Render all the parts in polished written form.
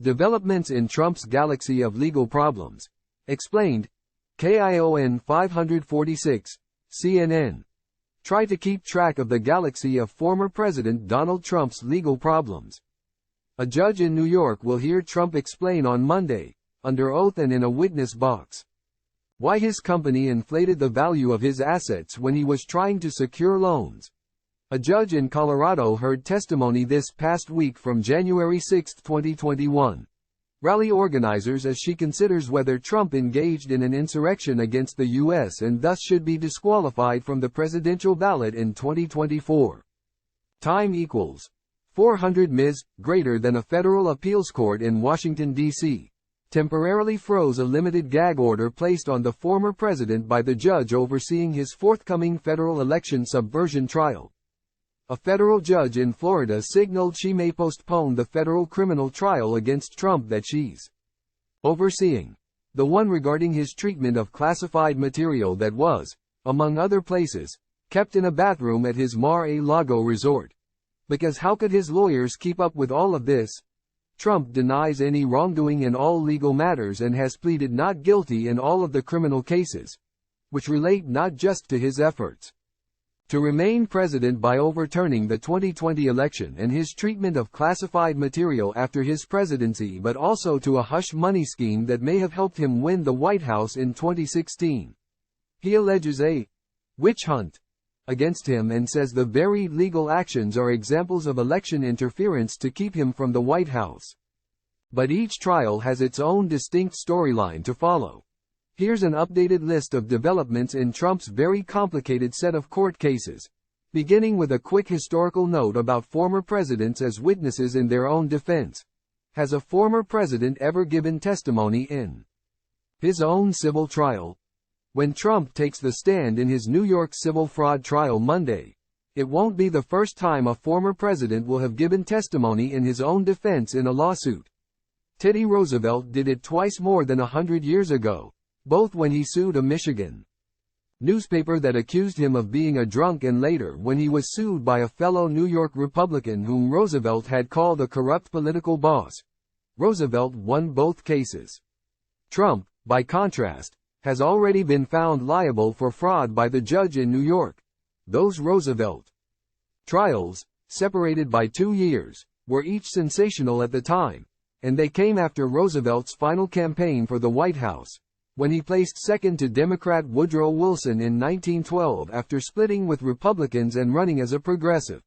Developments in Trump's galaxy of legal problems. Explained. KION546, CNN. Try to keep track of the galaxy of former President Donald Trump's legal problems. A judge in New York will hear Trump explain on Monday, under oath and in a witness box, why his company inflated the value of his assets when he was trying to secure loans. A judge in Colorado heard testimony this past week from January 6, 2021. Rally organizers as she considers whether Trump engaged in an insurrection against the U.S. and thus should be disqualified from the presidential ballot in 2024. Time equals 400 Ms. greater than a federal appeals court in Washington, D.C. temporarily froze a limited gag order placed on the former president by the judge overseeing his forthcoming federal election subversion trial. A federal judge in Florida signaled she may postpone the federal criminal trial against Trump that she's overseeing, the one regarding his treatment of classified material that was, among other places, kept in a bathroom at his Mar-a-Lago resort. Because how could his lawyers keep up with all of this? Trump denies any wrongdoing in all legal matters and has pleaded not guilty in all of the criminal cases, which relate not just to his efforts to remain president by overturning the 2020 election and his treatment of classified material after his presidency, but also to a hush money scheme that may have helped him win the White House in 2016. He alleges a witch hunt against him and says the very legal actions are examples of election interference to keep him from the White House. But each trial has its own distinct storyline to follow. Here's an updated list of developments in Trump's very complicated set of court cases, beginning with a quick historical note about former presidents as witnesses in their own defense. Has a former president ever given testimony in his own civil trial? When Trump takes the stand in his New York civil fraud trial Monday, it won't be the first time a former president will have given testimony in his own defense in a lawsuit. Teddy Roosevelt did it twice more than 100 years ago, both when he sued a Michigan newspaper that accused him of being a drunk and later when he was sued by a fellow New York Republican whom Roosevelt had called a corrupt political boss. Roosevelt won both cases. Trump, by contrast, has already been found liable for fraud by the judge in New York. Those Roosevelt trials, separated by 2 years, were each sensational at the time, and they came after Roosevelt's final campaign for the White House, when he placed second to Democrat Woodrow Wilson in 1912 after splitting with Republicans and running as a progressive.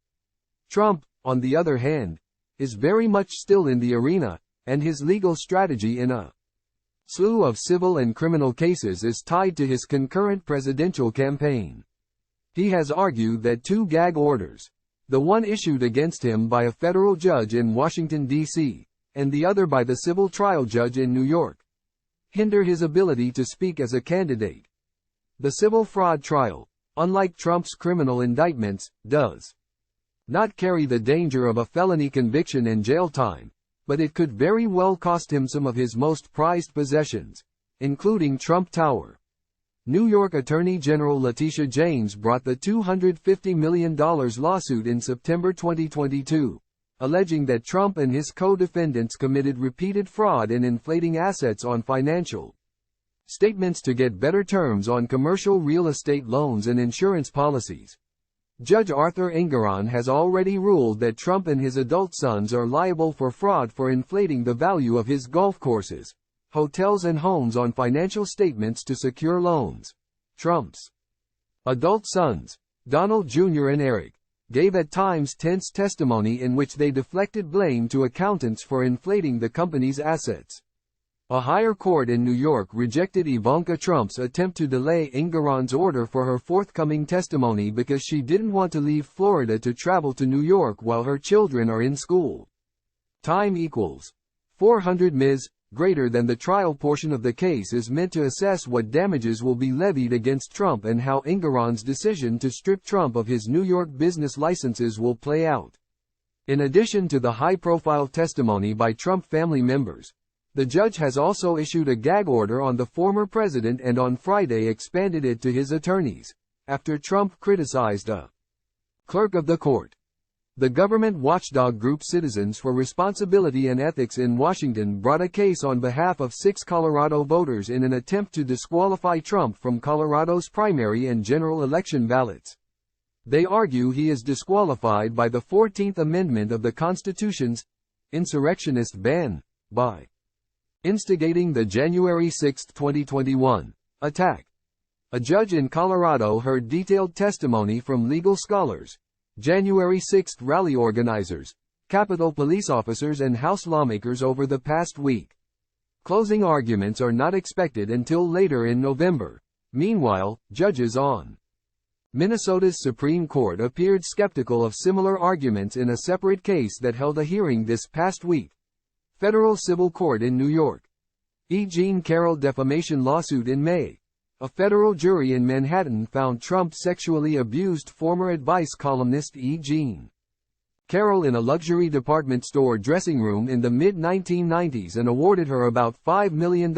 Trump, on the other hand, is very much still in the arena, and his legal strategy in a slew of civil and criminal cases is tied to his concurrent presidential campaign. He has argued that 2 gag orders, the one issued against him by a federal judge in Washington, D.C., and the other by the civil trial judge in New York, hinder his ability to speak as a candidate. The civil fraud trial, unlike Trump's criminal indictments, does not carry the danger of a felony conviction and jail time, but it could very well cost him some of his most prized possessions, including Trump Tower. New York Attorney General Letitia James brought the $250 million lawsuit in September 2022. Alleging that Trump and his co-defendants committed repeated fraud in inflating assets on financial statements to get better terms on commercial real estate loans and insurance policies. Judge Arthur Engoron has already ruled that Trump and his adult sons are liable for fraud for inflating the value of his golf courses, hotels and homes on financial statements to secure loans. Trump's adult sons, Donald Jr. and Eric, gave at times tense testimony in which they deflected blame to accountants for inflating the company's assets. A higher court in New York rejected Ivanka Trump's attempt to delay Engoron's order for her forthcoming testimony because she didn't want to leave Florida to travel to New York while her children are in school. Time equals 400 Ms. greater than the trial portion of the case is meant to assess what damages will be levied against Trump and how Engoron's decision to strip Trump of his New York business licenses will play out. In addition to the high-profile testimony by Trump family members, the judge has also issued a gag order on the former president and on Friday expanded it to his attorneys, after Trump criticized a clerk of the court The government watchdog group Citizens for Responsibility and Ethics in Washington brought a case on behalf of 6 Colorado voters in an attempt to disqualify Trump from Colorado's primary and general election ballots. They argue he is disqualified by the 14th Amendment of the Constitution's insurrectionist ban by instigating the January 6, 2021 attack. A judge in Colorado heard detailed testimony from legal scholars, January 6 rally organizers, Capitol police officers and House lawmakers over the past week. Closing arguments are not expected until later in November. Meanwhile, judges on Minnesota's Supreme Court appeared skeptical of similar arguments in a separate case that held a hearing this past week. Federal Civil Court in New York. E. Jean Carroll defamation lawsuit in May. A federal jury in Manhattan found Trump sexually abused former advice columnist E. Jean Carroll in a luxury department store dressing room in the mid-1990s and awarded her about $5 million.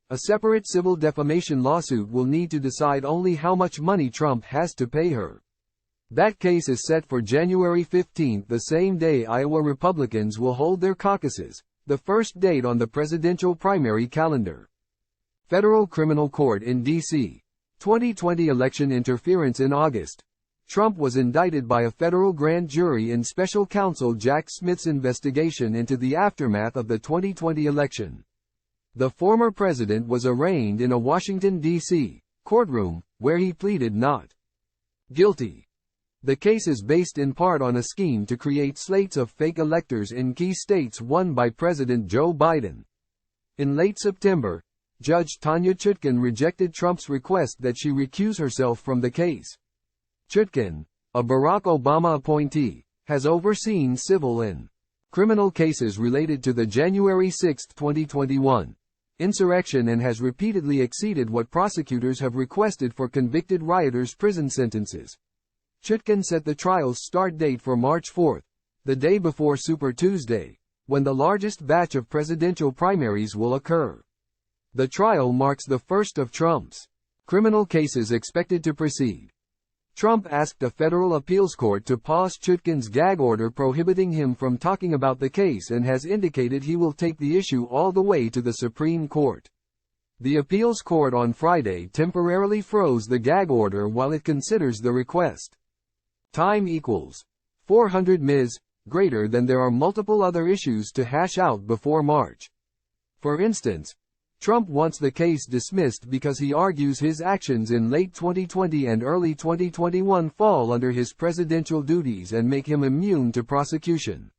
A separate civil defamation lawsuit will need to decide only how much money Trump has to pay her. That case is set for January 15, the same day Iowa Republicans will hold their caucuses, the first date on the presidential primary calendar. Federal Criminal Court in D.C. 2020 election interference in August. Trump was indicted by a federal grand jury in special counsel Jack Smith's investigation into the aftermath of the 2020 election. The former president was arraigned in a Washington, D.C. courtroom, where he pleaded not guilty. The case is based in part on a scheme to create slates of fake electors in key states won by President Joe Biden. In late September, Judge Tanya Chutkan rejected Trump's request that she recuse herself from the case. Chutkan, a Barack Obama appointee, has overseen civil and criminal cases related to the January 6, 2021 insurrection and has repeatedly exceeded what prosecutors have requested for convicted rioters' prison sentences. Chutkan set the trial's start date for March 4, the day before Super Tuesday, when the largest batch of presidential primaries will occur. The trial marks the first of Trump's criminal cases expected to proceed. Trump asked a federal appeals court to pause Chutkan's gag order prohibiting him from talking about the case and has indicated he will take the issue all the way to the Supreme Court. The appeals court on Friday temporarily froze the gag order while it considers the request. Time equals 400 ms. greater than there are multiple other issues to hash out before March. For instance, Trump wants the case dismissed because he argues his actions in late 2020 and early 2021 fall under his presidential duties and make him immune to prosecution.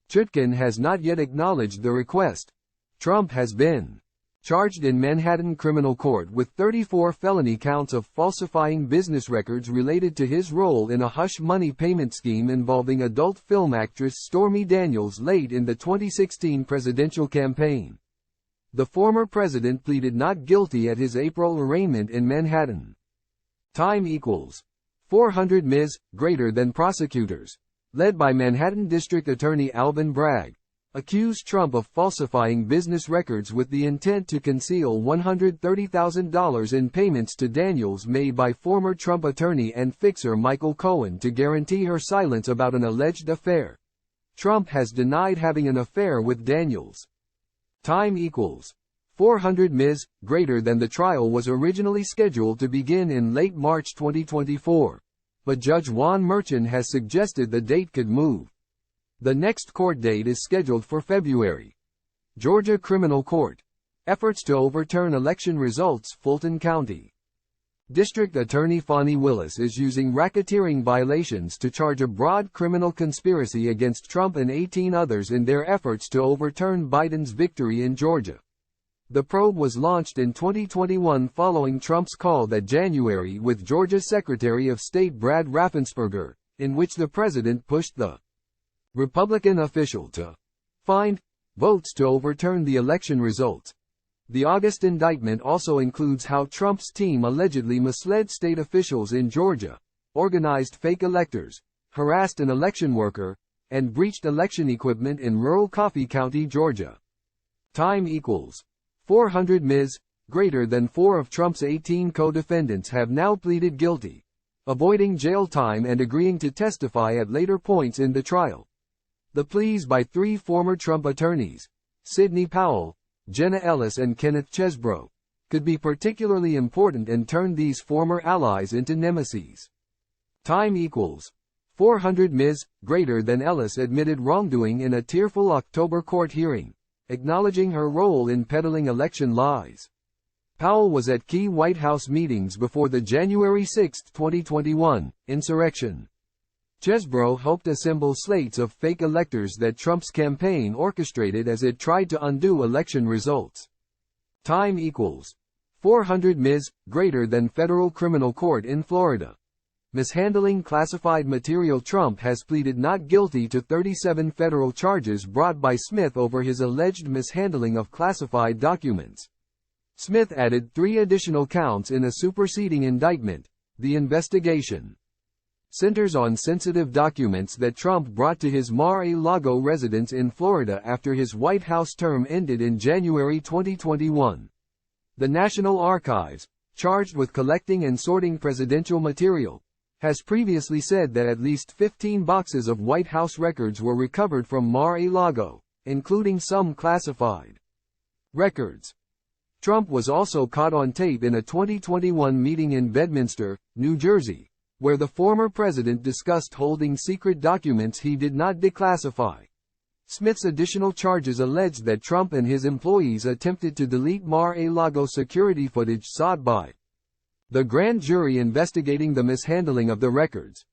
Chutkan has not yet acknowledged the request. Trump has been charged in Manhattan criminal court with 34 felony counts of falsifying business records related to his role in a hush money payment scheme involving adult film actress Stormy Daniels late in the 2016 presidential campaign. The former president pleaded not guilty at his April arraignment in Manhattan. Time equals 400 ms. greater than prosecutors, led by Manhattan District Attorney Alvin Bragg, accused Trump of falsifying business records with the intent to conceal $130,000 in payments to Daniels made by former Trump attorney and fixer Michael Cohen to guarantee her silence about an alleged affair. Trump has denied having an affair with Daniels. Time equals 400 ms. greater than the trial was originally scheduled to begin in late March 2024. But Judge Juan Merchan has suggested the date could move. The next court date is scheduled for February. Georgia Criminal Court. Efforts to overturn election results. Fulton County District Attorney Fani Willis is using racketeering violations to charge a broad criminal conspiracy against Trump and 18 others in their efforts to overturn Biden's victory in Georgia. The probe was launched in 2021 following Trump's call that January with Georgia Secretary of State Brad Raffensperger, in which the president pushed the Republican official to find votes to overturn the election results. The August indictment also includes how Trump's team allegedly misled state officials in Georgia, organized fake electors, harassed an election worker, and breached election equipment in rural Coffee County, Georgia. Time equals 400 ms. greater than 4 of Trump's 18 co-defendants have now pleaded guilty. avoiding jail time and agreeing to testify at later points in the trial. The pleas by three former Trump attorneys, Sidney Powell, Jenna Ellis and Kenneth Chesebro, could be particularly important and turn these former allies into nemesis. Time equals 400 Ms. Greater than Ellis admitted wrongdoing in a tearful October court hearing, acknowledging her role in peddling election lies. Powell was at key White House meetings before the January 6, 2021, insurrection. Chesebro helped assemble slates of fake electors that Trump's campaign orchestrated as it tried to undo election results. Time equals 400 Ms. Greater than federal criminal court in Florida. Mishandling classified material. Trump has pleaded not guilty to 37 federal charges brought by Smith over his alleged mishandling of classified documents. Smith added 3 additional counts in a superseding indictment. The investigation centers on sensitive documents that Trump brought to his Mar-a-Lago residence in Florida after his White House term ended in January 2021. The National Archives, charged with collecting and sorting presidential material, has previously said that at least 15 boxes of White House records were recovered from Mar-a-Lago, including some classified records. Trump was also caught on tape in a 2021 meeting in Bedminster, New Jersey, where the former president discussed holding secret documents he did not declassify. Smith's additional charges alleged that Trump and his employees attempted to delete Mar-a-Lago security footage sought by the grand jury investigating the mishandling of the records.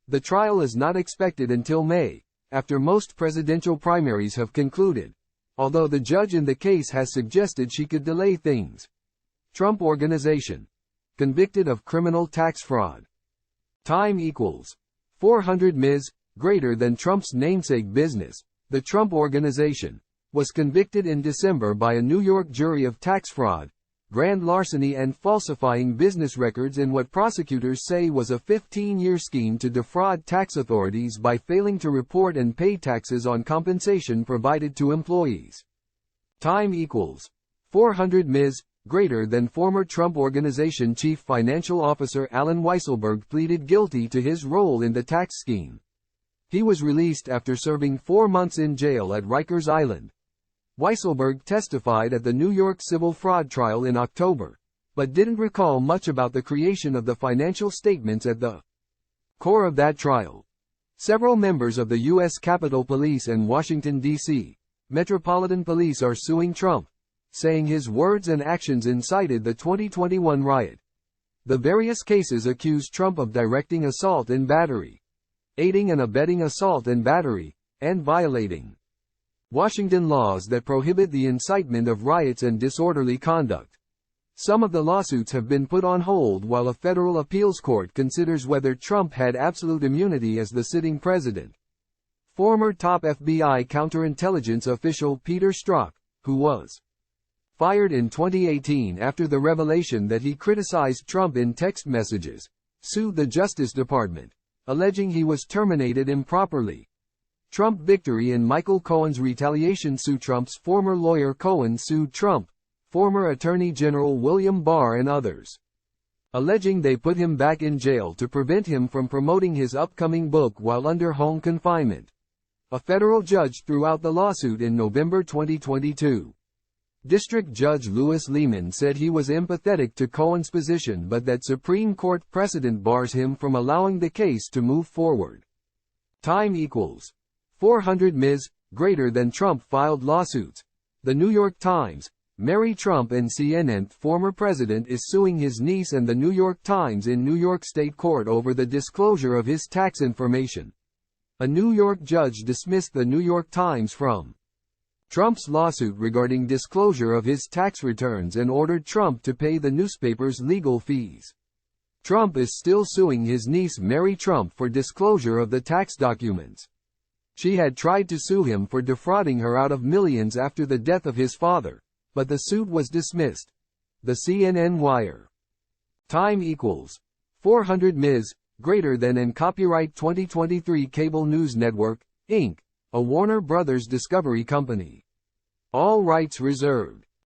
The trial is not expected until May, after most presidential primaries have concluded, although the judge in the case has suggested she could delay things. Trump Organization, convicted of criminal tax fraud. Time equals 400 Ms. Greater than Trump's namesake business. The Trump Organization was convicted in December by a New York jury of tax fraud, grand larceny and falsifying business records in what prosecutors say was a 15-year scheme to defraud tax authorities by failing to report and pay taxes on compensation provided to employees. Time equals 400 Ms. Greater than former Trump Organization Chief Financial Officer Alan Weisselberg pleaded guilty to his role in the tax scheme. He was released after serving 4 months in jail at Rikers Island. Weisselberg testified at the New York civil fraud trial in October, but didn't recall much about the creation of the financial statements at the core of that trial. Several members of the U.S. Capitol Police and Washington, D.C. Metropolitan Police are suing Trump, saying his words and actions incited the 2021 riot. The various cases accuse Trump of directing assault and battery, aiding and abetting assault and battery, and violating Washington laws that prohibit the incitement of riots and disorderly conduct. Some of the lawsuits have been put on hold while a federal appeals court considers whether Trump had absolute immunity as the sitting president. Former top FBI counterintelligence official Peter Strzok, who was fired in 2018 after the revelation that he criticized Trump in text messages, sued the Justice Department, alleging he was terminated improperly. Trump victory in Michael Cohen's retaliation suit. Trump's former lawyer Cohen sued Trump, former Attorney General William Barr and others, alleging they put him back in jail to prevent him from promoting his upcoming book while under home confinement. A federal judge threw out the lawsuit in November 2022. District Judge Louis Lehman said he was empathetic to Cohen's position but that Supreme Court precedent bars him from allowing the case to move forward. Time equals 400 Ms. Greater than Trump filed lawsuits. The New York Times, Mary Trump and CNN. Former president is suing his niece and the New York Times in New York State Court over the disclosure of his tax information. A New York judge dismissed the New York Times from Trump's lawsuit regarding disclosure of his tax returns and ordered Trump to pay the newspaper's legal fees. Trump is still suing his niece Mary Trump for disclosure of the tax documents. She had tried to sue him for defrauding her out of millions after the death of his father, but the suit was dismissed. The CNN Wire. Time equals 400 Ms. Greater than and copyright 2023 Cable News Network, Inc., a Warner Brothers Discovery company. All rights reserved.